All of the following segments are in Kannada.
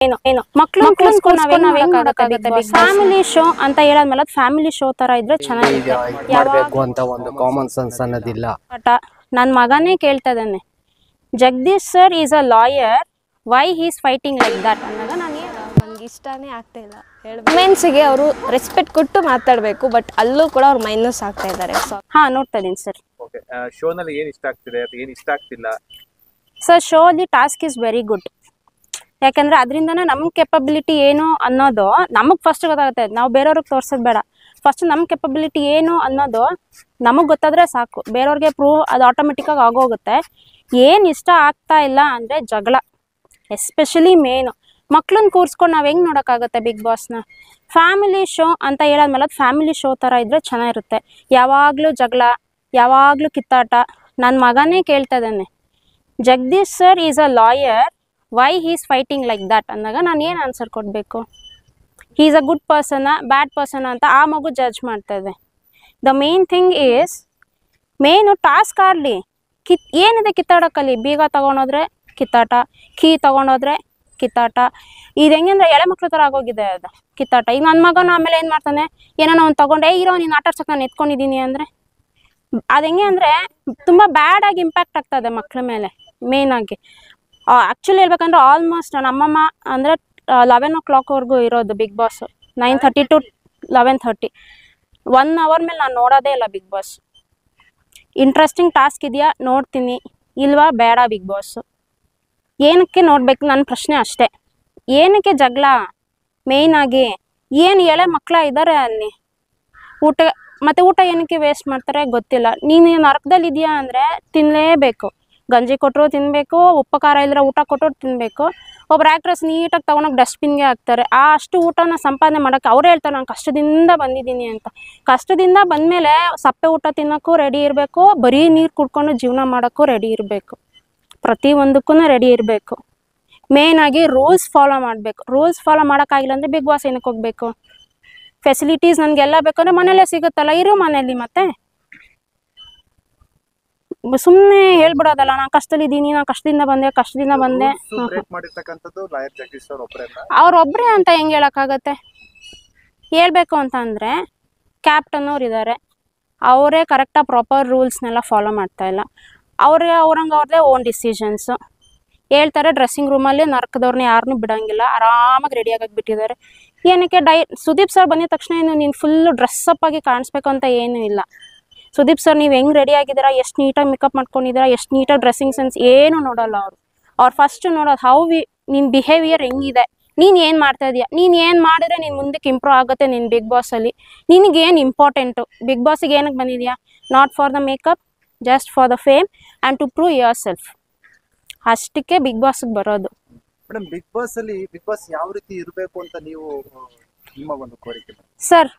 ಏನು ಮಕ್ಳು ಫ್ಯಾಮಿಲಿ ಶೋ ಅಂತ ಹೇಳಾದ್ಮೇಲೆ ಫ್ಯಾಮಿಲಿ ಶೋ ತರ ಇದ್ರೆ ಚೆನ್ನಾಗಿರುತ್ತೆ ಅಂತ ಒಂದು ಕಾಮನ್ ಸೆನ್ಸ್ ಅನ್ನೋದಿಲ್ಲ. ನನ್ ಮಗನೇ ಕೇಳ್ತಾ ಇದ್ದಾನೆ, Jagadish sir is a lawyer, why he is fighting like that ಅನ್ನೋದು ನನಗೆ ಇಷ್ಟನೇ ಆಗ್ತಾ ಇಲ್ಲ. ವುಮೆನ್ಸ್ಗೆ ಅವರು ರೆಸ್ಪೆಕ್ಟ್ ಕೊಟ್ಟು ಮಾತಾಡಬೇಕು, ಬಟ್ ಅಲ್ಲೂ ಕೂಡ ಅವ್ರು ಮೈನಸ್ ಆಗ್ತಾ ಇದ್ದಾರೆ. ಹಾ, ನೋಡ್ತಾ ಇದೀನಿ ಸರ್. ಶೋನಲ್ಲಿ ಏನು ಇಷ್ಟ ಆಗ್ತಿದೆ ಅಥವಾ ಏನು ಇಷ್ಟ ಆಗ್ತಿಲ್ಲ sir? Show the task is very good. ಯಾಕಂದ್ರೆ ಅದರಿಂದನೇ ನಮ್ಮ ಕೆಪಬಿಲಿಟಿ ಏನು ಅನ್ನೋದು ನಮಗೆ ಫಸ್ಟ್ ಗೊತ್ತಾಗುತ್ತೆ. ನಾವು ಬೇರೆಯವ್ರಿಗೆ ತೋರ್ಸೋದು ಬೇಡ, ಫಸ್ಟ್ ನಮ್ಮ ಕೆಪಬಿಲಿಟಿ ಏನು ಅನ್ನೋದು ನಮಗೆ ಗೊತ್ತಾದ್ರೆ ಸಾಕು. ಬೇರೆಯವ್ರಿಗೆ ಪ್ರೂವ್ ಅದು ಆಟೋಮೆಟಿಕ್ಕಾಗಿ ಆಗೋಗುತ್ತೆ. ಏನು ಇಷ್ಟ ಆಗ್ತಾ ಇಲ್ಲ ಅಂದರೆ ಜಗಳ, ಎಸ್ಪೆಷಲಿ ಮೇನು. ಮಕ್ಳನ್ನ ಕೂರಿಸ್ಕೊಂಡು ನಾವು ಹೆಂಗೆ ನೋಡೋಕ್ಕಾಗುತ್ತೆ ಬಿಗ್ ಬಾಸ್ನ? ಫ್ಯಾಮಿಲಿ ಶೋ ಅಂತ ಹೇಳಾದ್ಮೇಲೆ ಅದು ಫ್ಯಾಮಿಲಿ ಶೋ ಥರ ಇದ್ದರೆ ಚೆನ್ನಾಗಿರುತ್ತೆ. ಯಾವಾಗಲೂ ಜಗಳ, ಯಾವಾಗಲೂ ಕಿತ್ತಾಟ. ನನ್ನ ಮಗನೇ ಕೇಳ್ತಾ ಇದ್ದಾನೆ, Jagadish sir is a lawyer, why he is fighting like that ಅಂದಾಗ ನಾನು ಏನು ಆನ್ಸರ್ ಕೊಡಬೇಕು? ಹೀ ಈಸ್ ಅ ಗುಡ್ ಪರ್ಸನ, ಬ್ಯಾಡ್ ಪರ್ಸನ ಅಂತ ಆ ಮಗು ಜಡ್ಜ್ ಮಾಡ್ತಾ ಇದೆ. The main thing is, main task ಆಡಲಿ, ಏನಿದೆ ಕಿತ್ತಾಡೋಕ್ಕಲ್ಲಿ. ಬೀಗ ತೊಗೊಂಡೋದ್ರೆ ಕಿತ್ತಾಟ, ಕೀ ತೊಗೊಂಡೋದ್ರೆ ಕಿತ್ತಾಟ. ಇದು ಹೆಂಗಂದ್ರೆ ಎಳೆ ಮಕ್ಳ ಥರ ಆಗೋಗಿದೆ ಅದು ಕಿತ್ತಾಟ. ಈಗ ನನ್ನ ಮಗನ ಆಮೇಲೆ ಏನು ಮಾಡ್ತಾನೆ, ಏನೋ ಅವ್ನು ತೊಗೊಂಡೆ ಇರೋ ನೀನು ಆಟ ಆಡ್ಸಕ್ಕೆ ನಾನು ಎತ್ಕೊಂಡಿದ್ದೀನಿ ಅಂದರೆ ಅದು ಹೆಂಗೆ ಅಂದರೆ ತುಂಬ ಬ್ಯಾಡಾಗಿ ಇಂಪ್ಯಾಕ್ಟ್ ಆಗ್ತದೆ ಮಕ್ಳ ಮೇಲೆ. ಮೇಯ್ನಾಗಿ ಆ್ಯಕ್ಚುಲಿ ಹೇಳ್ಬೇಕಂದ್ರೆ ಆಲ್ಮೋಸ್ಟ್ ನಮ್ಮಮ್ಮ ಅಂದರೆ 11 o'clockವರೆಗೂ ಇರೋದು ಬಿಗ್ ಬಾಸ್. 9:30 to 11:30, 1 hour ಮೇಲೆ ನಾನು ನೋಡೋದೇ ಇಲ್ಲ ಬಿಗ್ ಬಾಸ್. ಇಂಟ್ರೆಸ್ಟಿಂಗ್ ಟಾಸ್ಕ್ ಇದೆಯಾ ನೋಡ್ತೀನಿ, ಇಲ್ವಾ ಬೇಡ ಬಿಗ್ ಬಾಸು. ಏನಕ್ಕೆ ನೋಡಬೇಕು ನನ್ನ ಪ್ರಶ್ನೆ ಅಷ್ಟೇ. ಏನಕ್ಕೆ ಜಗಳ? ಮೇಯ್ನಾಗಿ ಏನು ಎಳೆ ಮಕ್ಕಳ ಇದ್ದಾರೆ ಅಲ್ಲಿ, ಊಟ ಏನಕ್ಕೆ ವೇಸ್ಟ್ ಮಾಡ್ತಾರೆ ಗೊತ್ತಿಲ್ಲ. ನೀನು ನರಕದಲ್ಲಿ ಇದೆಯಾ ಅಂದರೆ ತಿನ್ನಲೇಬೇಕು. ಗಂಜಿ ಕೊಟ್ಟರು ತಿನ್ನಬೇಕು, ಉಪ್ಪು ಖಾರ ಇಲ್ಲದ್ರೆ ಊಟ ಕೊಟ್ಟರು ತಿನ್ನಬೇಕು. ಒಬ್ಬರು ಆ್ಯಕ್ಟ್ರೆಸ್ ನೀಟಾಗಿ ತೊಗೊಂಡೋಗಿ ಡಸ್ಟ್ಬಿನ್ಗೆ ಹಾಕ್ತಾರೆ. ಅಷ್ಟು ಊಟನ ಸಂಪಾದನೆ ಮಾಡೋಕ್ಕೆ ಅವರೇ ಹೇಳ್ತಾರೆ ನಾನು ಕಷ್ಟದಿಂದ ಬಂದಿದ್ದೀನಿ ಅಂತ. ಕಷ್ಟದಿಂದ ಬಂದಮೇಲೆ ಸಪ್ಪೆ ಊಟ ತಿನ್ನೋಕ್ಕೂ ರೆಡಿ ಇರಬೇಕು, ಬರೀ ನೀರು ಕುಡ್ಕೊಂಡು ಜೀವನ ಮಾಡೋಕ್ಕೂ ರೆಡಿ ಇರಬೇಕು. ಪ್ರತಿಯೊಂದಕ್ಕೂ ರೆಡಿ ಇರಬೇಕು. ಮೇಯ್ನಾಗಿ ರೂಲ್ಸ್ ಫಾಲೋ ಮಾಡಬೇಕು. ರೂಲ್ಸ್ ಫಾಲೋ ಮಾಡೋಕ್ಕಾಗಿಲ್ಲ ಅಂದರೆ ಬಿಗ್ ಬಾಸ್ ಏನಕ್ಕೆ ಹೋಗಬೇಕು? ಫೆಸಿಲಿಟೀಸ್ ನನಗೆಲ್ಲ ಬೇಕಂದ್ರೆ ಮನೇಲೇ ಸಿಗುತ್ತಲ್ಲ, ಇರು ಮನೇಲಿ. ಮತ್ತೆ ಸುಮ್ಮನೆ ಹೇಳ್ಬಿಡೋದಲ್ಲ, ನಾನು ಕಷ್ಟದಲ್ಲಿದ್ದೀನಿ, ನಾನು ಕಷ್ಟದಿಂದ ಬಂದೆ. ಅವ್ರೊಬ್ಬರೇ ಅಂತ ಹೆಂಗೆ ಹೇಳೋಕ್ಕಾಗತ್ತೆ? ಹೇಳ್ಬೇಕು ಅಂತ ಅಂದರೆ ಕ್ಯಾಪ್ಟನ್ ಅವ್ರು ಇದ್ದಾರೆ, ಅವರೇ ಕರೆಕ್ಟಾಗಿ ಪ್ರಾಪರ್ ರೂಲ್ಸ್ನೆಲ್ಲ ಫಾಲೋ ಮಾಡ್ತಾ ಇಲ್ಲ. ಅವ್ರದ್ದೇ ಓನ್ ಡಿಸಿಷನ್ಸು ಹೇಳ್ತಾರೆ. ಡ್ರೆಸ್ಸಿಂಗ್ ರೂಮಲ್ಲಿ ನರಕದವ್ರನ್ನ ಯಾರನ್ನೂ ಬಿಡೋಂಗಿಲ್ಲ, ಆರಾಮಾಗಿ ರೆಡಿಯಾಗಿ ಬಿಟ್ಟಿದ್ದಾರೆ. ಏನಕ್ಕೆ ಸುದೀಪ್ ಸರ್ ಬಂದಿದ ತಕ್ಷಣ ನೀನು ಫುಲ್ಲು ಡ್ರೆಸ್ಸಪ್ ಆಗಿ ಕಾಣಿಸ್ಬೇಕು ಅಂತ ಏನೂ ಇಲ್ಲ. ಸುದೀಪ್ ಸರ್ ನೀವು ಹೆಂಗೆ ರೆಡಿ ಆಗಿದ್ದೀರಾ, ಎಷ್ಟು ನೀಟಾಗಿ ಮೇಕಪ್ ಮಾಡ್ಕೊಂಡಿದ್ದೀರಾ, ಎಷ್ಟು ನೀಟಾಗಿ ಡ್ರೆಸ್ಸಿಂಗ್ ಸೆನ್ಸ್ ಏನೂ ನೋಡೋಲ್ಲ ಅವ್ರು ಫಸ್ಟ್ ನೋಡೋದು ನಿನ್ನ ಬಿಹೇವಿಯರ್ ಹೆಂಗಿದೆ, ನೀನು ಏನು ಮಾಡ್ತಾ ಇದೀಯಾ, ನೀನು ಏನು ಮಾಡಿದ್ರೆ ನೀನು ಮುಂದಕ್ಕೆ ಇಂಪ್ರೂವ್ ಆಗುತ್ತೆ ನಿನ್ನ ಬಿಗ್ ಬಾಸಲ್ಲಿ. ನಿನಗೇನು ಇಂಪಾರ್ಟೆಂಟು ಬಿಗ್ ಬಾಸಿಗೆ ಏನಕ್ಕೆ ಬಂದಿದೆಯಾ? Not for the makeup, just for the fame and to prove yourself. ಅಷ್ಟಕ್ಕೆ ಬಿಗ್ ಬಾಸ್ಗೆ ಬರೋದು. ಮೇಡಮ್, ಬಿಗ್ ಬಾಸ್ ಅಲ್ಲಿ ಬಿಗ್ ಬಾಸ್ ಯಾವ ರೀತಿ ಇರಬೇಕು ಅಂತ ನೀವು ನಿಮ್ಮ ಒಂದು ಕೋರಿಕೆ? ಸರ್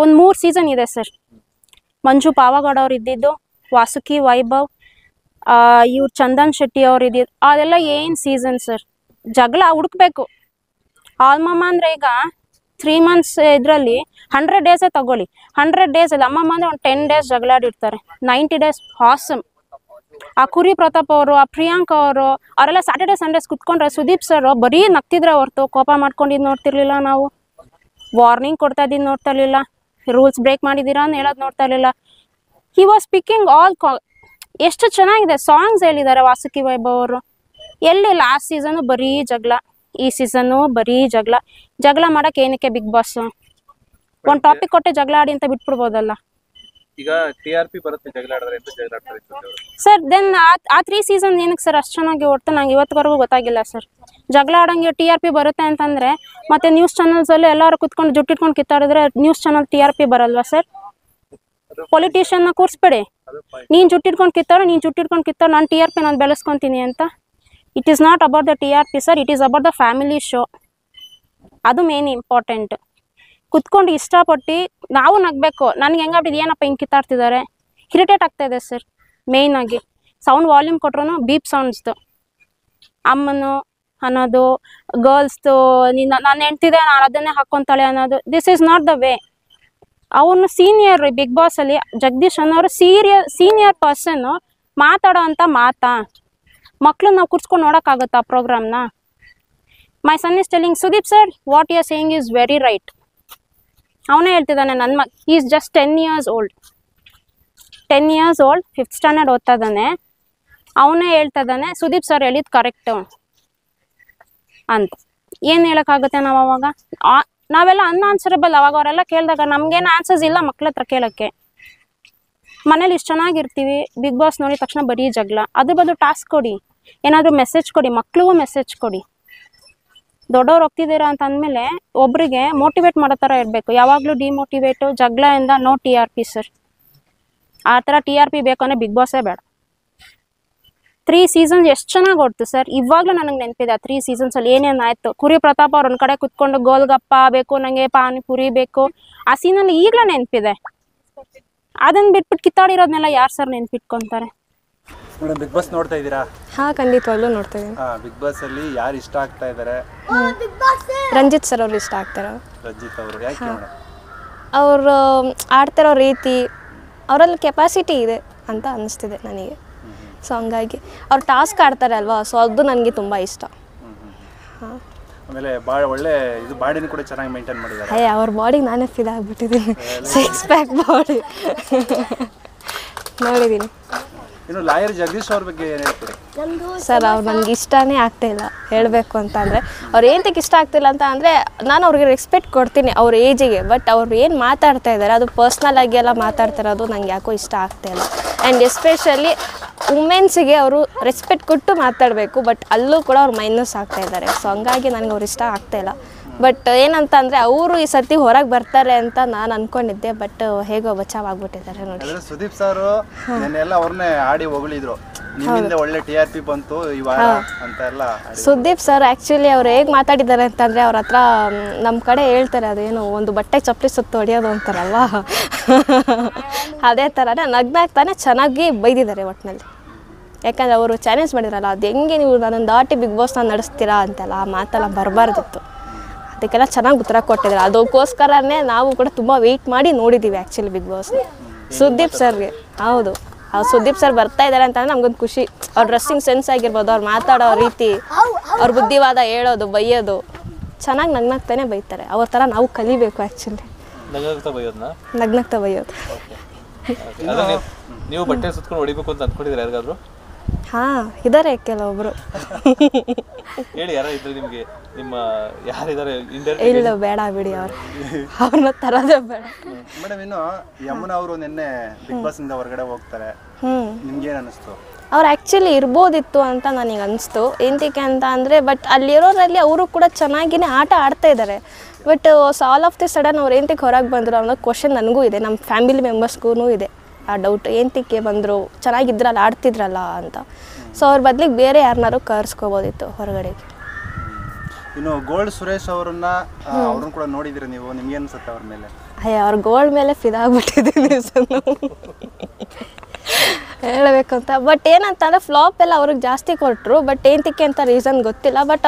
ಒಂದು 3 ಸೀಸನ್ ಇದೆ ಸರ್. ಮಂಜು ಪಾವಗೌಡ ಅವ್ರು ಇದ್ದಿದ್ದು, ವಾಸುಕಿ ವೈಭವ್, ಇವ್ರು ಚಂದನ್ ಶೆಟ್ಟಿ ಅವ್ರು ಇದ್ದಿದ್ದು, ಅದೆಲ್ಲ ಏನು ಸೀಸನ್ ಸರ್? ಜಗಳ ಹುಡುಕ್ಬೇಕು. ಆಲ್ಮಮ್ಮ ಅಂದರೆ ಈಗ 3 months ಇದರಲ್ಲಿ 100 days ತಗೊಳ್ಳಿ. 100 days ಅಲ್ಲಿ ಅಮ್ಮಮ್ಮ ಅಂದರೆ ಒಂದು 10 days ಜಗಳಾಡಿರ್ತಾರೆ. 90 days ಹಾಸಮ್. ಆ ಕುರಿ ಪ್ರತಾಪ್ ಅವರು, ಆ ಪ್ರಿಯಾಂಕಾ ಅವರೆಲ್ಲ ಸ್ಯಾಟರ್ಡೇ ಸಂಡೇಸ್ ಕುತ್ಕೊಂಡ್ರೆ ಸುದೀಪ್ ಸರ್ ಬರೀ ನಗ್ತಿದ್ರೆ ಹೊರತು ಕೋಪ ಮಾಡ್ಕೊಂಡಿದ್ದು ನೋಡ್ತಿರ್ಲಿಲ್ಲ. ನಾವು ವಾರ್ನಿಂಗ್ ಕೊಡ್ತಾ ಇದ್ದಿದ್ದು ನೋಡ್ತಾ ಇರಲಿಲ್ಲ. ರೂಲ್ಸ್ ಬ್ರೇಕ್ ಮಾಡಿದ್ದೀರಾ ಅಂತ ಹೇಳೋದು ನೋಡ್ತಾ ಇರಲಿಲ್ಲ. ಹಿ ವಾಸ್ ಸ್ಪೀಕಿಂಗ್ ಆಲ್ ಎಷ್ಟು ಚೆನ್ನಾಗಿದೆ ಸಾಂಗ್ಸ್ ಹೇಳಿದ್ದಾರೆ ವಾಸುಕಿ ವೈಭವ್ ಅವರು. ಎಲ್ಲಿ ಲಾಸ್ಟ್ ಸೀಸನು ಬರೀ ಜಗಳ, ಈ ಸೀಸನ್ನು ಬರೀ ಜಗಳ ಮಾಡೋಕೆ ಏನಕ್ಕೆ ಬಿಗ್ ಬಾಸ್? ಒಂದು ಟಾಪಿಕ್ ಕೊಟ್ಟೆ ಜಗಳ ಆಡಿ ಅಂತ ಬಿಟ್ಬಿಡ್ಬೋದಲ್ಲ. ಈಗ TRP ಬರುತ್ತೆ ಜಗಳ ಆಡಿದ್ರೆ ಅಂತ ಜಗಳ ಆಡ್ತಾರೆ ಸರ್. ದೆನ್ ಆ 3 seasons ಏನಕ್ಕೆ ಸರ್ ಅಷ್ಟು ಚೆನ್ನಾಗಿ ಓಡ್ತಾ? ನಂಗೆ ಇವತ್ತುವರೆಗೂ ಗೊತ್ತಾಗಿಲ್ಲ ಸರ್. ಜಗಳ ಆಡೋಂಗೆ TRP ಬರುತ್ತೆ ಅಂತಂದರೆ ಮತ್ತೆ ನ್ಯೂಸ್ ಚಾನಲ್ಸಲ್ಲಿ ಎಲ್ಲರೂ ಕುತ್ಕೊಂಡು ಜುಟ್ಟಿಟ್ಕೊಂಡು ಕಿತ್ತಾಡಿದ್ರೆ ನ್ಯೂಸ್ ಚಾನಲ್ TRP ಬರಲ್ವಾ ಸರ್? ಪೊಲಿಟಿಷಿಯನ್ನ ಕೂರಿಸ್ಬೇಡಿ. ನೀನು ಜುಟ್ಟಿಟ್ಕೊಂಡು ಕಿತ್ತಾಡು, ನಾನು TRP ನಾನು ಬೆಳೆಸ್ಕೊತೀನಿ ಅಂತ. It is not about the TRP sir, it is about the family show. ಅದು ಮೇನ್ ಇಂಪಾರ್ಟೆಂಟ್. ಕುತ್ಕೊಂಡು ಇಷ್ಟಪಟ್ಟು ನಾವು ನಗಬೇಕು. ನನಗೆ ಹೆಂಗಾಗ್ಬಿಟ್ಟಿದೆ, ಏನಪ್ಪ ಹಿಂಗೆ ಕಿತ್ತಾಡ್ತಿದ್ದಾರೆ, ಇರಿಟೇಟ್ ಆಗ್ತಾಯಿದೆ ಸರ್. ಮೇಯ್ನಾಗಿ ಸೌಂಡ್ ವಾಲ್ಯೂಮ್ ಕೊಟ್ರು ಬೀಪ್ ಸೌಂಡ್ಸ್ದು, ಅಮ್ಮನು ಅನ್ನೋದು, ಗರ್ಲ್ಸ್ದು, ನಾನು ಹೆಂಡ್ತಿದೆ ನಾನು ಅದನ್ನೇ ಹಾಕ್ಕೊತಾಳೆ ಅನ್ನೋದು, this is not the way. ಅವನು ಸೀನಿಯರ್ ಬಿಗ್ ಬಾಸಲ್ಲಿ ಜಗದೀಶ್ ಅನ್ನೋರು ಸೀನಿಯರ್ ಪರ್ಸನ್ನು ಮಾತಾಡೋ ಅಂಥ ಮಾತಾ? ಮಕ್ಳನ್ನ ನಾವು ಕೂರ್ಸ್ಕೊಂಡು ನೋಡೋಕ್ಕಾಗುತ್ತಾ ಆ ಪ್ರೋಗ್ರಾಮ್ನ? My son is telling Sudeep sir what you are saying is very right. ಅವನೇ ಹೇಳ್ತಿದ್ದಾನೆ ನನ್ನ ಮಗ is just 10 years old 5th standard ಓದ್ತಾ ಇದ್ದಾನೆ. ಅವನೇ ಹೇಳ್ತಾ ಇದ್ದಾನೆ ಸುದೀಪ್ ಸರ್ ಹೇಳಿದ್ ಕರೆಕ್ಟು ಅಂತ. ಏನು ಹೇಳೋಕ್ಕಾಗುತ್ತೆ ನಾವು ಅವಾಗ? ನಾವೆಲ್ಲ ಅನ್ಆನ್ಸರಬಲ್. ಅವಾಗ ಅವರೆಲ್ಲ ಕೇಳಿದಾಗ ನಮಗೇನು ಆನ್ಸರ್ಸ್ ಇಲ್ಲ ಮಕ್ಳ ಹತ್ರ ಕೇಳೋಕ್ಕೆ. ಮನೇಲಿ ಇಷ್ಟು ಚೆನ್ನಾಗಿರ್ತೀವಿ, ಬಿಗ್ ಬಾಸ್ ನೋಡಿದ ತಕ್ಷಣ ಬರೀ ಜಗಳ. ಅದ್ರ ಬದಲು ಟಾಸ್ಕ್ ಕೊಡಿ, ಏನಾದರೂ ಮೆಸೇಜ್ ಕೊಡಿ, ಮಕ್ಳಿಗೂ ಮೆಸೇಜ್ ಕೊಡಿ. ದೊಡ್ಡವ್ರು ಹೋಗ್ತಿದ್ದೀರಾ ಅಂತ ಅಂದಮೇಲೆ ಒಬ್ರಿಗೆ ಮೋಟಿವೇಟ್ ಮಾಡೋ ಥರ ಇರಬೇಕು. ಯಾವಾಗಲೂ ಡಿಮೋಟಿವೇಟು ಜಗಳದಿಂದ ನೋ TRP ಸರ್. ಆ ಥರ TRP ಬೇಕು ಅಂದರೆ ಬಿಗ್ ಬಾಸೇ ಬೇಡ. 3 seasons ಎಷ್ಟು ಚೆನ್ನಾಗಿ ಓಡ್ತು ಸರ್. ಇವಾಗಲೂ ನನಗೆ ನೆನಪಿದೆ ಆ 3 seasonsಲ್ಲಿ ಏನೇನಾಯಿತು. ಕುರಿ ಪ್ರತಾಪ್ ಅವ್ರು ಒಂದು ಕಡೆ ಕುತ್ಕೊಂಡು ಗೋಲ್ಗಪ್ಪ ಬೇಕು ನನಗೆ, ಪಾನಿಪುರಿ ಬೇಕು, ಆ ಸೀನಲ್ಲಿ ಈಗಲೂ ನೆನಪಿದೆ. ಅದನ್ನು ಬಿಟ್ಬಿಟ್ಟು ಕಿತ್ತಾಡಿರೋದನ್ನೆಲ್ಲ ಯಾರು ಸರ್ ನೆನ್ಪಿಟ್ಕೊತಾರೆ? ಮೇಡಮ್ ಬಿಗ್ ಬಾಸ್ ನೋಡ್ತಾ ಇದ್ದೀರಾ? ಹಾಂ, ಖಂಡಿತವಾಗ್ಲೂ ನೋಡ್ತಾ ಇದ್ದೀನಿ. ಬಿಗ್ ಬಾಸ್ ಅಲ್ಲಿ ಯಾರು ಇಷ್ಟ ಆಗ್ತಾ ಇದ್ದಾರೆ? ರಂಜಿತ್ ಸರ್ ಅವ್ರು ಇಷ್ಟ ಆಗ್ತಾರೆ. ರಂಜಿತ್ ಅವರು ಯಾಕೆ ಮೇಡಮ್? ಅವರು ಆಡ್ತಿರೋ ರೀತಿ, ಅವರಲ್ಲಿ ಕೆಪಾಸಿಟಿ ಇದೆ ಅಂತ ಅನ್ನಿಸ್ತಿದೆ ನನಗೆ. ಸೊ ಹಂಗಾಗಿ ಅವ್ರು ಟಾಸ್ಕ್ ಆಡ್ತಾರೆ ಅಲ್ವಾ, ಸೊ ಅದು ನನಗೆ ತುಂಬ ಇಷ್ಟ. ಹಾಂ, ಆಮೇಲೆ ಭಾಳ ಒಳ್ಳೆ ಇದು ಬಾಡಿನ ಕೂಡ ಚೆನ್ನಾಗಿ ಮೇಂಟೈನ್ ಮಾಡಿದ್ದಾರೆ. ಅವ್ರ ಬಾಡಿಗೆ ನಾನೇ ಫಿದಾಗ್ಬಿಟ್ಟಿದ್ದೀನಿ. 6 pack ಬಾಡಿ ನೋಡಿದ್ದೀನಿ. ಇನ್ನು ಲಾಯರ್ ಜಗದೀಶ್ ಅವ್ರ ಬಗ್ಗೆ ಏನು ಹೇಳ್ತೀರಿ ಸರ್? ಅವ್ರು ನನಗೆ ಇಷ್ಟನೇ ಆಗ್ತಾಯಿಲ್ಲ ಹೇಳಬೇಕು ಅಂತ ಅಂದರೆ. ಅವ್ರು ಏನಕ್ಕೆ ಇಷ್ಟ ಆಗ್ತಿಲ್ಲ ಅಂತ ಅಂದರೆ, ನಾನು ಅವ್ರಿಗೆ ರೆಸ್ಪೆಕ್ಟ್ ಕೊಡ್ತೀನಿ ಅವ್ರ ಏಜಿಗೆ, ಬಟ್ ಅವ್ರು ಏನು ಮಾತಾಡ್ತಾ ಇದ್ದಾರೆ ಅದು ಪರ್ಸ್ನಲ್ ಆಗಿ ಎಲ್ಲ ಮಾತಾಡ್ತಿರೋದು ನಂಗೆ ಯಾಕೋ ಇಷ್ಟ ಆಗ್ತಾಯಿಲ್ಲ. ಆ್ಯಂಡ್ ಎಸ್ಪೆಷಲಿ ವುಮೆನ್ಸಿಗೆ ಅವರು ರೆಸ್ಪೆಕ್ಟ್ ಕೊಟ್ಟು ಮಾತಾಡಬೇಕು, ಬಟ್ ಅಲ್ಲೂ ಕೂಡ ಅವ್ರು ಮೈನಸ್ ಆಗ್ತಾಯಿದ್ದಾರೆ. ಸೊ ಹಂಗಾಗಿ ನನಗೆ ಅವ್ರು ಇಷ್ಟ ಆಗ್ತಾಯಿಲ್ಲ. ಬಟ್ ಏನಂತ ಅಂದರೆ ಅವರು ಈ ಸರ್ತಿ ಹೊರಗೆ ಬರ್ತಾರೆ ಅಂತ ನಾನು ಅಂದ್ಕೊಂಡಿದ್ದೆ, ಬಟ್ ಹೇಗೋ ಬಚಾವಾಗ್ಬಿಟ್ಟಿದ್ದಾರೆ ನೋಡಿ. ಸುದೀಪ್ ಸರ್ ಎಲ್ಲ ಅವ್ರನ್ನೇ ಆಡಿ ಹೊಗಳಿದ್ರು, ನಿಮ್ಮಿಂದ ಒಳ್ಳೆ TRP ಬಂತು ಈ ವಾರ ಅಂತ ಎಲ್ಲ. ಸುದೀಪ್ ಸರ್ ಆ್ಯಕ್ಚುಲಿ ಅವ್ರು ಹೇಗೆ ಮಾತಾಡಿದ್ದಾರೆ ಅಂತಂದರೆ, ಅವ್ರ ಹತ್ರ ನಮ್ಮ ಕಡೆ ಹೇಳ್ತಾರೆ ಅದೇನು ಒಂದು ಬಟ್ಟೆ ಚಪ್ಪಲಿ ಸುತ್ತು ಹೊಡೆಯೋದು ಅಂತಾರಲ್ವ, ಅದೇ ಥರನೇ ನಗ್ನಾಗ್ತಾನೆ ಚೆನ್ನಾಗಿ ಬೈದಿದ್ದಾರೆ ಒಟ್ಟಿನಲ್ಲಿ. ಯಾಕಂದರೆ ಅವರು ಚಾಲೆಂಜ್ ಮಾಡಿದ್ರಲ್ಲ, ಅದು ಹೆಂಗೆ ನೀವು ನನ್ನನ್ನು ದಾಟಿ ಬಿಗ್ ಬಾಸ್ನ ನಡೆಸ್ತೀರಾ ಅಂತೆಲ್ಲ ಆ ಮಾತೆಲ್ಲ ಬರಬಾರ್ದಿತ್ತು. ಅದಕ್ಕೆಲ್ಲ ಚೆನ್ನಾಗಿ ಉತ್ತರ ಕೊಟ್ಟಿದ್ದಾರೆ. ಅದಕ್ಕೋಸ್ಕರನೇ ನಾವು ಕೂಡ ತುಂಬ ವೆಯ್ಟ್ ಮಾಡಿ ನೋಡಿದ್ದೀವಿ ಆ್ಯಕ್ಚುಲಿ ಬಿಗ್ ಬಾಸ್ನ ಸುದೀಪ್ ಸರ್ಗೆ. ಹೌದು, ಸುದೀಪ್ ಸರ್ ಬರ್ತಾ ಇದ್ದಾರೆ ಅಂತಂದರೆ ನಮ್ಗೊಂದು ಖುಷಿ. ಅವ್ರ ಡ್ರೆಸ್ಸಿಂಗ್ ಸೆನ್ಸ್ ಆಗಿರ್ಬೋದು, ಅವ್ರು ಮಾತಾಡೋ ರೀತಿ, ಅವ್ರ ಬುದ್ಧಿವಾದ ಹೇಳೋದು, ಬೈಯೋದು ಚೆನ್ನಾಗಿ ನಗ್ನಾಗ್ತಾನೆ ಬೈತಾರೆ. ಅವ್ರ ಥರ ನಾವು ಕಲಿಬೇಕು ಆ್ಯಕ್ಚುಲಿ. ನಗ್ನಾಗ್ತಾ ಬೈಯೋದು. ನೀವು ಬಟ್ಟೆ ಸುತ್ಕೊಂಡು ಹೊಡಿಬೇಕು ಅಂತ ಅಂದ್ಕೊಂಡಿದ್ರೆ ಯಾರಿಗಾದ್ರು? ಹಾಂ, ಇದ್ದಾರೆ ಕೆಲವೊಬ್ರು. ಹೇಳಿ, ಯಾರ ಇದ್ರೆ ನಿಮಗೆ, ನಿಮ್ಮ ಯಾರಿದ್ದಾರೆ? ಇಲ್ಲ, ಬೇಡ ಬಿಡಿ, ಅವ್ರನ್ನ ತರೋದೇ ಬೇಡ. ಮೇಡಮ್, ಇನ್ನು ಯಮುನಾ ಅವರು ನಿನ್ನೆ ಬಿಗ್ ಬಾಸ್ ಇಂದ ಹೊರಗಡೆ ಹೋಗ್ತಾರೆ, ನಿಮ್ಗೆ ಏನು ಅನಿಸ್ತು? ಅವ್ರು ಆ್ಯಕ್ಚುಲಿ ಇರ್ಬೋದಿತ್ತು ಅಂತ ನನಗೆ ಅನಿಸ್ತು. ಎಂತಕ್ಕೆ ಅಂತ ಅಂದರೆ, ಬಟ್ ಅಲ್ಲಿರೋರಲ್ಲಿ ಅವರು ಕೂಡ ಚೆನ್ನಾಗಿನೇ ಆಟ ಆಡ್ತಾ ಇದ್ದಾರೆ. But all of the sudden ಅವ್ರು ಎಂತಕ್ಕೆ ಹೊರಗೆ ಬಂದರು ಅನ್ನೋ ಕ್ವಶನ್ ನನಗೂ ಇದೆ, ನಮ್ಮ ಫ್ಯಾಮಿಲಿ ಮೆಂಬರ್ಸ್ಗೂ ಇದೆ ಆ ಡೌಟ್. ಎಂತಕ್ಕೆ ಬಂದರು, ಚೆನ್ನಾಗಿದ್ರಲ್ಲ, ಆಡ್ತಿದ್ರಲ್ಲ ಅಂತ. ಸೊ ಅವ್ರ ಬದಲಿಗೆ ಬೇರೆ ಯಾರನ್ನಾರು ಕರ್ಸ್ಕೋಬೋದಿತ್ತು ಹೊರಗಡೆಗೆ. ಇನ್ನು ಗೋಲ್ಡ್ ಸುರೇಶ್ ಅವ್ರನ್ನ ಕೂಡ ನೋಡಿದಿರ ನೀವು, ನಿಮ್ಗೆ ಅನ್ಸುತ್ತೆ ಅವ್ರ ಮೇಲೆ? ಅವ್ರ ಗೋಲ್ಡ್ ಮೇಲೆ ಫಿದಾಗ್ಬಿಟ್ಟಿದ್ದೀನಿ ಸರ್ ಹೇಳಬೇಕು ಅಂತ. ಬಟ್ ಏನಂತಂದರೆ ಫ್ಲಾಪ್ ಎಲ್ಲ ಅವ್ರಿಗೆ ಜಾಸ್ತಿ ಕೊಟ್ಟರು, ಬಟ್ ಏನಕ್ಕೆ ಅಂತ ರೀಸನ್ ಗೊತ್ತಿಲ್ಲ. ಬಟ್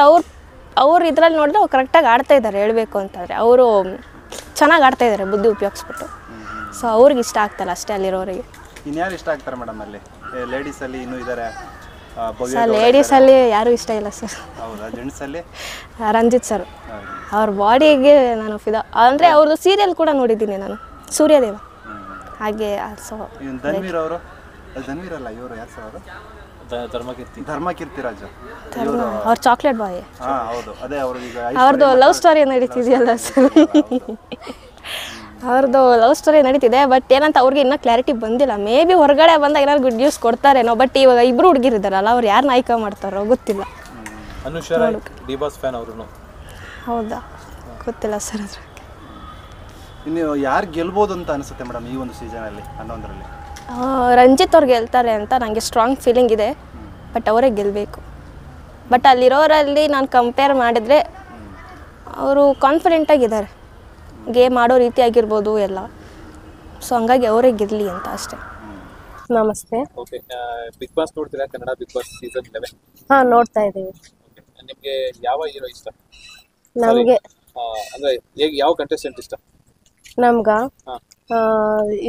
ಅವ್ರು ಇದ್ರಲ್ಲಿ ನೋಡಿದ್ರೆ ಅವ್ರು ಕರೆಕ್ಟಾಗಿ ಆಡ್ತಾ ಇದ್ದಾರೆ. ಹೇಳಬೇಕು ಅಂತಂದರೆ ಅವರು ಚೆನ್ನಾಗಿ ಆಡ್ತಾ ಇದ್ದಾರೆ ಬುದ್ಧಿ ಉಪಯೋಗಿಸ್ಬಿಟ್ಟು. ಸೊ ಅವ್ರಿಗೆ ಇಷ್ಟ ಆಗ್ತಲ್ಲ ಅಷ್ಟೇ ಅಲ್ಲಿರೋರಿಗೆ. ಇನ್ಯಾರು ಇಷ್ಟ ಆಗ್ತಾರೆ ಮೇಡಮ್ ಅಲ್ಲಿ? ಲೇಡೀಸಲ್ಲಿ ಇನ್ನೂ ಇದ್ದಾರೆ? ಸರ್ ಲೇಡೀಸಲ್ಲಿ ಯಾರೂ ಇಷ್ಟ ಇಲ್ಲ ಸರ್. ಹೌದಾ? ಜೆಂಟ್ಸಲ್ಲಿ ರಂಜಿತ್ ಸರ್, ಅವ್ರ ಬಾಡಿಗೆ ನಾನು ಫಿದಾ. ಅಂದರೆ ಅವ್ರದ್ದು ಸೀರಿಯಲ್ ಕೂಡ ನೋಡಿದ್ದೀನಿ ನಾನು, ಸೂರ್ಯದೇವ. ಹಾಗೆ ಸೊ ಧನ್ವೀರ್ ಅವರು, ಧನ್ವೀರ್ ಅಲ್ಲ ಇವರು, ಯಾರು ಸರ್ ಅವರು? ಧರ್ಮಕೀರ್ತಿ ರಾಜ. ಅವ್ರ ಚಾಕ್ಲೇಟ್ ಬಾಯ್. ಹಾಂ ಹೌದು, ಅದೇ ಅವ್ರದ್ದು ಲವ್ ಸ್ಟೋರಿ ನಡೀತಿದೆಯಲ್ಲ ಸರ್. ಅವ್ರದ್ದು ಲವ್ ಸ್ಟೋರಿ ನಡೀತಿದೆ, ಬಟ್ ಏನಂತ ಅವ್ರಿಗೆ ಇನ್ನೂ ಕ್ಲಾರಿಟಿ ಬಂದಿಲ್ಲ. ಮೇ ಬಿ ಹೊರಗಡೆ ಬಂದಾಗ ಏನಾದ್ರು ಗುಡ್ ನ್ಯೂಸ್ ಕೊಡ್ತಾರೇನೋ. ಬಟ್ ಇವಾಗ ಇಬ್ಬರು ಹುಡುಗಿರಿದ್ದಾರಲ್ಲ, ಅವ್ರು ಯಾರು ನಾಯಕ ಮಾಡ್ತಾರೋ ಗೊತ್ತಿಲ್ಲ. ಹೌದಾ? ಗೊತ್ತಿಲ್ಲ ಸರ್ ಅದ್ರ. ಇನ್ನು ಯಾರು ಗೆಲ್ಬೋದು ಅಂತ ಅನಿಸುತ್ತೆ ಮೇಡಮ್ ಈ ಒಂದು ಸೀಸನಲ್ಲಿ 11ರಲ್ಲಿ? ರಂಜಿತ್ ಅವ್ರು ಗೆಲ್ತಾರೆ ಅಂತ ನನಗೆ ಸ್ಟ್ರಾಂಗ್ ಫೀಲಿಂಗ್ ಇದೆ, ಬಟ್ ಅವರೇ ಗೆಲ್ಲಬೇಕು. ಬಟ್ ಅಲ್ಲಿರೋರಲ್ಲಿ ನಾನು ಕಂಪೇರ್ ಮಾಡಿದರೆ ಅವರು ಕಾನ್ಫಿಡೆಂಟಾಗಿದ್ದಾರೆ, ಗೇಮ್ ಆಡೋ ರೀತಿ ಆಗಿರ್ಬೋದು ಎಲ್ಲ. ಸೊ ಹಂಗಾಗಿ ಅವರೇ ಗೆಲ್ಲಲಿ ಅಂತ ಅಷ್ಟೇ. ನಮಸ್ತೆ. ಓಕೆ, ಬಿಗ್ ಬಾಸ್ ನೋಡ್ತೀರಾ? ಕನ್ನಡ ಬಿಗ್ ಬಾಸ್ ಸೀಸನ್ 11? ಹಾಂ, ನೋಡ್ತಾ ಇದ್ದೀವಿ. ನಿಮಗೆ ಯಾವ ಹೀರೋ ಇಷ್ಟ? ನಮಗೆ ಅಂದರೆ ಯಾವ ಕಂಟೆಸ್ಟೆಂಟ್ ಇಷ್ಟ? ನಮ್ಗ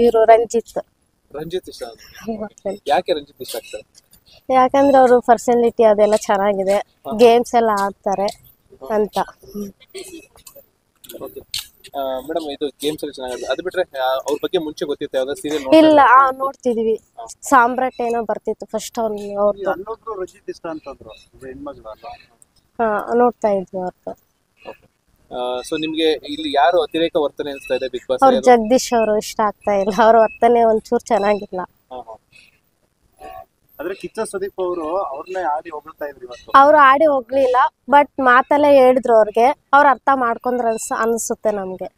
ಇವರು ರಂಜಿತ್ ಇಷ್ಟ. ಯಾಕೆ ರಂಜಿತ್ ಇಷ್ಟ ಆಗ್ತಾರೆ? ಯಾಕಂದ್ರೆ ಅವರು ಪರ್ಸನಾಲಿಟಿ ಅದೆಲ್ಲ ಚೆನ್ನಾಗಿದೆ, ಗೇಮ್ಸ್ ಎಲ್ಲ ಆಡ್ತಾರೆ, ಅಂತ. ಓಕೆ ಮೇಡಮ್, ಇದು ಗೇಮ್ಸ್ ಎಲ್ಲ ಚೆನ್ನಾಗಿದೆ. ಅದು ಬಿಟ್ರೆ ಅವ್ರ ಬಗ್ಗೆ ಮುಂಚೆ ಗೊತ್ತಿತ್ತು ಯಾವ್ದಾದ್ರು ಸೀರಿಯಲ್ ಇಲ್ಲ ನೋಡ್ತಿದೀವಿ. ಸಾಮ್ರಾಟ್ ಏನೋ ಬರ್ತಿತ್ತು ಫಸ್ಟ್ ಅವ್ರದ್ದು. ಅನ್ನೋದ್ರು ರಂಜಿತ್ ಇಷ್ಟ ಅಂತಂದ್ರು, ಹೆಣ್ಮಗಳು ಅಲ್ಲ. ನೋಡ್ತಾ ಇದ್ವಿ ಅವ್ರದ್ದು. ಸೊ ನಿಮ್ಗೆ ಇಲ್ಲಿ ಯಾರು ಅತಿರೇಕ ವರ್ತನೆ ಅನಿಸ್ತಾ ಇದೆ ಬಿಗ್ ಬಾಸ್? ಅವ್ರು ಜಗದೀಶ್ ಅವರು ಇಷ್ಟ ಆಗ್ತಾ ಇಲ್ಲ, ಅವ್ರ ವರ್ತನೆ ಒಂಚೂರು ಚೆನ್ನಾಗಿಲ್ಲ. ಆದ್ರೆ ಕಿಚ್ಚ ಸುದೀಪ್ ಅವರು ಅವ್ರನ್ನೇ ಆಡಿ ಹೊಗಳ್ತಾ ಇದ್ರು ಇವತ್ತು. ಅವ್ರು ಆಡಿ ಹೋಗ್ಲಿಲ್ಲ, ಬಟ್ ಮಾತಲ್ಲೇ ಹೇಳಿದ್ರು ಅವ್ರಿಗೆ, ಅವ್ರು ಅರ್ಥ ಮಾಡ್ಕೊಂಡ್ರ ಅನ್ಸುತ್ತೆ ನಮ್ಗೆ.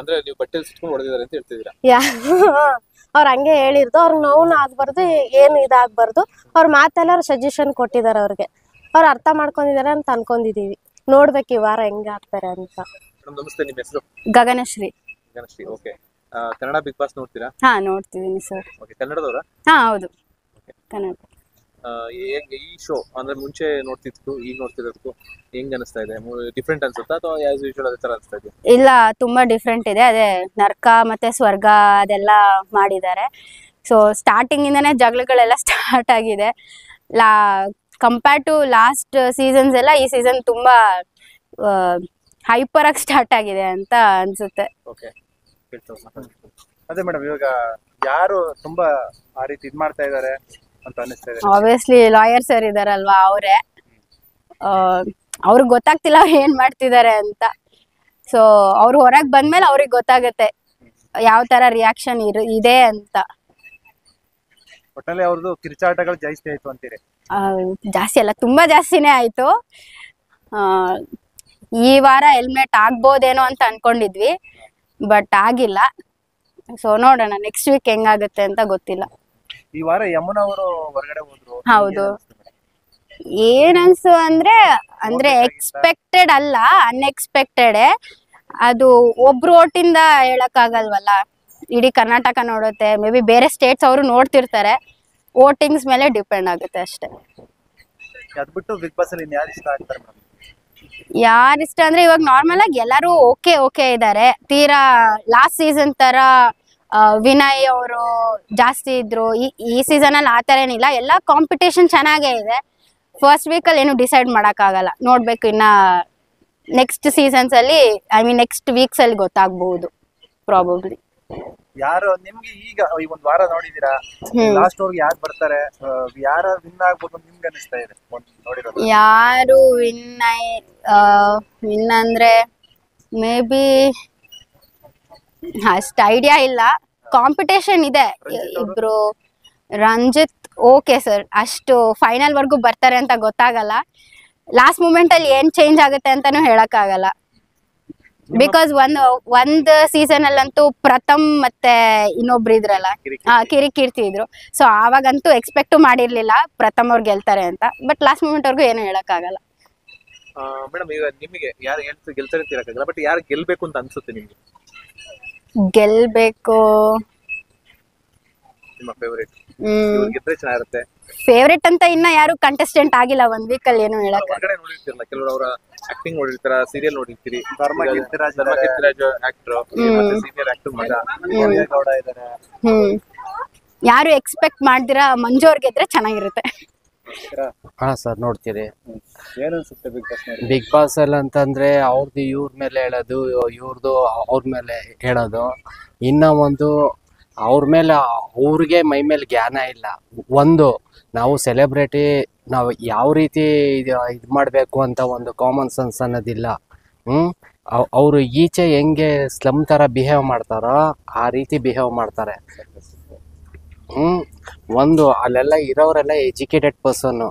ಅಂದ್ರೆ ನೀವು ಬಟ್ಟೆಲ್ ಸಿಟ್ಕೊಂಡು ಹೊಡೆದಿದ್ದಾರೆ ಅಂತ ಹೇಳ್ತಿದ್ದೀರಾ? ಅವ್ರು ಹಂಗೆ ಹೇಳಿರ್ದು, ಅವ್ರಿಗೆ ನೋವು ಆಗ್ಬಾರ್ದು, ಏನು ಇದಾಗ್ಬಾರ್ದು. ಅವ್ರ ಮಾತೆಲ್ಲ ಅವ್ರು ಸಜೆಷನ್ ಕೊಟ್ಟಿದ್ದಾರೆ ಅವ್ರಿಗೆ, ಅವ್ರು ಅರ್ಥ ಮಾಡ್ಕೊಂಡಿದ್ದಾರೆ ಅಂತ ಅನ್ಕೊಂಡಿದೀವಿ. ನೋಡ್ಬೇಕು ಈ ವಾರ ಹೆಂಗ ಆಗ್ತಾರೆ ಅಂತ. ನಮಸ್ತೆ, ನಿಮ್ಮ ಹೆಸರು? ಗಗನಶ್ರೀ. ಗಗನಶ್ರೀ, ಓಕೆ. ಕನ್ನಡ ಬಿಗ್ ಬಾಸ್ ನೋಡ್ತೀರಾ? ಹಾ, ನೋಡ್ತಿದ್ದೀನಿ ಸರ್. ಓಕೆ, ಕನ್ನಡದವರಾ? ಹಾ, ಹೌದು, ಕನ್ನಡ. ಈ ಶೋ ಅಂದ್ರೆ ಮುಂಚೆ ನೋಡ್ತಿದ್ಕು ಈಗ ನೋಡ್ತಿರೋದಕ್ಕೂ ಹೆಂಗ್ ಅನಿಸ್ತಾ ಇದೆ? ಡಿಫ್ರೆಂಟ್ ಅನ್ಸುತ್ತಾ ಅಥವಾ ಆಸ್ ಯೂಶುವಲ್ ಅದೇ ತರ ಅನಿಸ್ತಾ ಇದೆ? ಇಲ್ಲ, ತುಂಬಾ ಡಿಫ್ರೆಂಟ್ ಇದೆ. ಅದೇ ನರ್ಕ ಮತ್ತೆ ಸ್ವರ್ಗ ಅದೆಲ್ಲ ಮಾಡಿದ್ದಾರೆ. ಸೊ ಸ್ಟಾರ್ಟಿಂಗ್ ಇಂದಾನೆ ಜಗಳಗಳೆಲ್ಲ ಸ್ಟಾರ್ಟ್ ಆಗಿದೆ. ಕಂಪೇರ್ ಟು ಲಾಸ್ಟ್ ಸೀಸನ್ಸ್ ಎಲ್ಲ ಈ ಸೀಸನ್ ತುಂಬಾ ಹೈಪರ್ ಆಗಿ ಸ್ಟಾರ್ಟ್ ಆಗಿದೆ ಅಂತ ಅನ್ಸುತ್ತೆ. ಓಕೆ, ಅದೇ ಮೇಡಮ್, ಇವಾಗ ಯಾರು ತುಂಬಾ ಆ ರೀತಿ ಇದ್ ಮಾಡ್ತಾ ಇದಾರೆ ಅಂತ ಅನಿಸ್ತಾ ಇದೆ? ಆಬ್ವಿಯಸ್ಲಿ ಲಾಯರ್ ಸರ್ ಇದಾರಲ್ವಾ, ಅವರೇ. ಅವ್ರಿಗೆ ಗೊತ್ತಾಗ್ತಿಲ್ಲ ಅವ್ರು ಏನ್ ಮಾಡ್ತಿದ್ದಾರೆ ಅಂತ. ಸೊ ಅವ್ರು ಹೊರಗೆ ಬಂದ್ಮೇಲೆ ಅವ್ರಿಗೆ ಗೊತ್ತಾಗುತ್ತೆ ಯಾವ ತರ ರಿಯಾಕ್ಷನ್ ಇದೆ ಅಂತ. ಒಟ್ಟಲ್ಲಿ ಅವ್ರದ್ದು ಕಿರ್ಚಾಟಗಳು ಜಾಸ್ತಿ ಆಯ್ತು ಅಂತೀರಿ? ಜಾಸ್ತಿ ಅಲ್ಲ, ತುಂಬಾ ಜಾಸ್ತಿನೇ ಆಯ್ತು. ಈ ವಾರ ಹೆಲ್ಮೆಟ್ ಆಗ್ಬೋದೇನೋ ಅಂತ ಅನ್ಕೊಂಡಿದ್ವಿ, ಬಟ್ ಆಗಿಲ್ಲ. ಸೊ ನೋಡೋಣ ನೆಕ್ಸ್ಟ್ ವೀಕ್ ಹೆಂಗಾಗುತ್ತೆ ಅಂತ ಗೊತ್ತಿಲ್ಲ. ಈ ವಾರ ಯಮುನಾ ಅವರು ಹೊರಗಡೆ ಹೋದ್ರು. ಹೌದು. ಏನನ್ಸು ಅಂದ್ರೆ ಎಕ್ಸ್ಪೆಕ್ಟೆಡ್ ಅಲ್ಲ, ಅನ್ಎಕ್ಸ್ಪೆಕ್ಟೆಡ್. ಅದು ಒಬ್ರು ಓಟಿಂದ ಹೇಳಕ್ ಆಗಲ್ವಲ್ಲ, ಇಡೀ ಕರ್ನಾಟಕ ನೋಡುತ್ತೆ. ಮೇ ಬಿ ಬೇರೆ ಸ್ಟೇಟ್ಸ್ ಅವರು ನೋಡ್ತಿರ್ತಾರೆ. ವೋಟಿಂಗ್ಸ್ ಮೇಲೆ ಡಿಪೆಂಡ್ ಆಗುತ್ತೆ ಅಷ್ಟೇ. ಅದ್ಬಿಟ್ಟು ಬಿಗ್ ಬಾಸ್ ಅಲ್ಲಿ ಯಾರು ಇಷ್ಟ ಆಗ್ತಾರೆ ಮೇಡಮ್? ಯಾರು ಇಷ್ಟ ಅಂದ್ರೆ ಇವಾಗ ನಾರ್ಮಲ್ ಆಗಿ ಎಲ್ಲರೂ ಓಕೆ ಇದ್ದಾರೆ. ತೀರಾ ಲಾಸ್ಟ್ ಸೀಸನ್ ತರ ವಿನಯ್ ಅವರು ಜಾಸ್ತಿ ಇದ್ರು. ಈ ಸೀಸನ್ ಅಲ್ಲಿ ಆತರ ಏನಿಲ್ಲ, ಎಲ್ಲ ಕಾಂಪಿಟೇಷನ್ ಚೆನ್ನಾಗೇ ಇದೆ. ಫಸ್ಟ್ ವೀಕ್ ಅಲ್ಲಿ ಏನು ಡಿಸೈಡ್ ಮಾಡಕ್ ಆಗಲ್ಲ, ನೋಡ್ಬೇಕು ಇನ್ನ ನೆಕ್ಸ್ಟ್ ಸೀಸನ್ಸ್ ಅಲ್ಲಿ, ಐ ಮೀನ್ ನೆಕ್ಸ್ಟ್ ವೀಕ್ಸ್ ಅಲ್ಲಿ ಗೊತ್ತಾಗಬಹುದು ಪ್ರಾಬಬ್ಲಿ. ಯಾರು ನಿಮ್ಗೆ ಈಗ ಈ ಒಂದ್ ವಾರ ನೋಡಿದೀರಾ, ಲಾಸ್ಟ್ ಅವ್ರಿಗೆ ಯಾರು ಬರ್ತಾರೆ, ಯಾರ ವಿನ್ ಆಗ್ಬೋದು ನಿಮ್ಗೆ ಅನಿಸ್ತಾ ಇದೆ ನೋಡಿರೋದು? ಯಾರು ವಿನ್ ಅಂದ್ರೆ ಮೇ ಬಿ ಅಷ್ಟು ಐಡಿಯಾ ಇಲ್ಲ. ಕಾಂಪಿಟೇಷನ್ ಇದೆ. ಇಬ್ರು ರಂಜಿತ್ ಓಕೆ ಸರ್, ಅಷ್ಟು ಫೈನಲ್ ವರ್ಗೂ ಬರ್ತಾರೆ ಅಂತ ಗೊತ್ತಾಗಲ್ಲ. ಲಾಸ್ಟ್ ಮೂಮೆಂಟ್ ಅಲ್ಲಿ ಏನ್ ಚೇಂಜ್ ಆಗುತ್ತೆ ಅಂತಾನು ಹೇಳಕ್ ಆಗಲ್ಲ. ಬಿಕಾಸ್ ಒಂದ್ ಸೀಸನ್ ಅಲ್ಲಂತೂ ಪ್ರಥಮ್ ಮತ್ತೆ ಇನ್ನೊಬ್ರು ಇದ್ರಲ್ಲ, ಕಿರಿಕೀರ್ತಿ ಇದ್ರು. ಸೊ ಆವಾಗಂತೂ ಎಕ್ಸ್ಪೆಕ್ಟ್ ಮಾಡಿರ್ಲಿಲ್ಲ ಪ್ರಥಮ್ ಅವ್ರು ಗೆಲ್ತಾರೆ ಅಂತ. ಬಟ್ ಲಾಸ್ಟ್ ಮೂಮೆಂಟ್ ವರ್ಗೂ ಏನು ಹೇಳಕ್ ಆಗಲ್ಲ. ಮೇಡಮ್, ಈಗ ನಿಮಗೆ ಯಾರು ಗೆಲ್ತಾರೆ ಅಂತ ಹೇಳಕ್ಕಾಗಲ್ಲ, ಬಟ್ ಯಾರು ಗೆಲ್ಬೇಕು ಅಂತ ಅನ್ಸುತ್ತೆ ನಿಮ್ಗೆ? ಗೆಲ್ಬೇಕು, ನಿಮ್ಮ ಫೇವರೇಟ್ ಗೆದ್ರೆ ಚೆನ್ನಾಗಿರುತ್ತೆ. ಫೇವ್ರೇಟ್ ಅಂತ ಇನ್ನ ಯಾರು ಕಂಟೆಸ್ಟೆಂಟ್ ಆಗಿಲ್ಲ ಒಂದ್ ವೀಕ್ ಅಲ್ಲಿ, ಏನು ಹೇಳಕ್ ಹೊರಗಡೆ ನೋಡಿರ್ತಿರಲ್ಲ, ಕೆಲವರು ಅವರ ಆಕ್ಟಿಂಗ್ ನೋಡಿರ್ತಾರ, ಸೀರಿಯಲ್ ನೋಡಿರ್ತೀರಿ. ಧರ್ಮ ಕೀರ್ತಿರಾಜ್ ಆಕ್ಟರ್, ಸೀನಿಯರ್ ಆಕ್ಟರ್ ಮಗ ಗೌಡ ಇದಾರೆ. ಯಾರು ಎಕ್ಸ್ಪೆಕ್ಟ್ ಮಾಡ್ದಿರಾ ಮಂಜು ಅವ್ರ ಗೆದ್ರೆ ಚೆನ್ನಾಗಿರುತ್ತೆ. ಹಾ ಸರ್, ನೋಡ್ತೀರಿ. ಏನ್ ಅನ್ಸುತ್ತೆ ಬಿಗ್ ಬಾಸ್? ಬಿಗ್ ಬಾಸ್ ಅಲ್ಲಿ ಅಂತಂದ್ರೆ ಅವ್ರದ್ದು ಇವ್ರ ಮೇಲೆ ಹೇಳೋದು, ಇವ್ರದ್ದು ಅವ್ರ ಮೇಲೆ ಹೇಳೋದು. ಇನ್ನ ಒಂದು ಅವ್ರ ಮೇಲೆ ಅವ್ರಿಗೆ ಮೈ ಮೇಲೆ ಜ್ಞಾನ ಇಲ್ಲ. ಒಂದು ನಾವು ಸೆಲೆಬ್ರಿಟಿ, ನಾವು ಯಾವ ರೀತಿ ಇದು ಮಾಡಬೇಕು ಅಂತ ಒಂದು ಕಾಮನ್ ಸೆನ್ಸ್ ಅನ್ನೋದಿಲ್ಲ. ಅವರು ಈಚೆ ಹೆಂಗೆ ಸ್ಲಮ್ ಥರ ಬಿಹೇವ್ ಮಾಡ್ತಾರೋ ಆ ರೀತಿ ಬಿಹೇವ್ ಮಾಡ್ತಾರೆ. ಒಂದು ಅಲ್ಲೆಲ್ಲ ಇರೋರೆಲ್ಲ ಎಜುಕೇಟೆಡ್ ಪರ್ಸನ್ನು.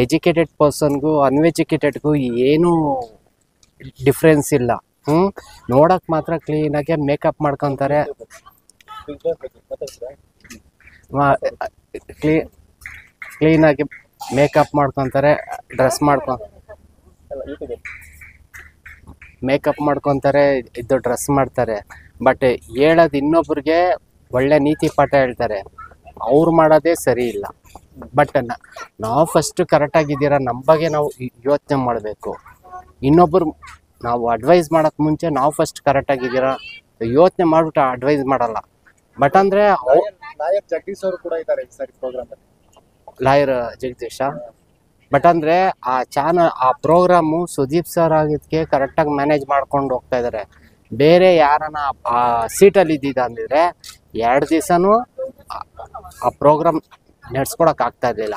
ಎಜುಕೇಟೆಡ್ ಪರ್ಸನ್ಗೂ ಅನ್ಎಜುಕೇಟೆಡ್ಗೂ ಏನೂ ಡಿಫ್ರೆನ್ಸ್ ಇಲ್ಲ. ನೋಡಕ್ ಮಾತ್ರ ಕ್ಲೀನಾಗೆ ಮೇಕಪ್ ಮಾಡ್ಕೊತಾರೆ, ಕ್ಲೀನಾಗಿ ಮೇಕಪ್ ಮಾಡ್ಕೊತಾರೆ, ಮೇಕಪ್ ಮಾಡ್ಕೊತಾರೆ, ಇದು ಡ್ರೆಸ್ ಮಾಡ್ತಾರೆ. ಬಟ್ ಹೇಳೋದು ಇನ್ನೊಬ್ರಿಗೆ ಒಳ್ಳೆ ನೀತಿ ಪಾಠ ಹೇಳ್ತಾರೆ. ಅವ್ರು ಮಾಡೋದೇ ಸರಿ ಇಲ್ಲ. ಬಟ್ ನಾವು ಫಸ್ಟ್ ಕರೆಕ್ಟಾಗಿದ್ದೀರಾ ನಮ್ಮ ಬಗ್ಗೆ ನಾವು ಯೋಚನೆ ಮಾಡಬೇಕು. ಇನ್ನೊಬ್ಬರು ನಾವು ಅಡ್ವೈಸ್ ಮಾಡೋಕ್ಕೆ ಮುಂಚೆ ನಾವು ಫಸ್ಟ್ ಕರೆಕ್ಟಾಗಿದ್ದೀರಾ ಯೋಚನೆ ಮಾಡಿಬಿಟ್ಟು ಅಡ್ವೈಸ್ ಮಾಡಲ್ಲ. ಬಟ್ ಅಂದರೆ ಲಾಯರ್ ಜಗದೀಶ್ ಅವರು ಕೂಡ ಇದ್ದಾರೆ ಈ ಸಾರಿ ಪ್ರೋಗ್ರಾಮ್ ಅಲ್ಲಿ. ಲಾಯರ್ ಜಗದೀಶ ಬಟ್ ಅಂದ್ರೆ ಆ ಪ್ರೋಗ್ರಾಮು ಸುದೀಪ್ ಸರ್ ಆಗಿದ್ಕೆ ಕರೆಕ್ಟಾಗಿ ಮ್ಯಾನೇಜ್ ಮಾಡ್ಕೊಂಡು ಹೋಗ್ತಾ ಇದಾರೆ. ಬೇರೆ ಯಾರನ್ನ ಆ ಸೀಟಲ್ಲಿ ಇದ್ದಿದ್ದ ಅಂದಿದ್ರೆ 2 ದಿವಸನೂ ಆ ಪ್ರೋಗ್ರಾಮ್ ನಡ್ಸ್ಕೊಳಕ್ ಆಗ್ತಾ ಇರ್ಲಿಲ್ಲ.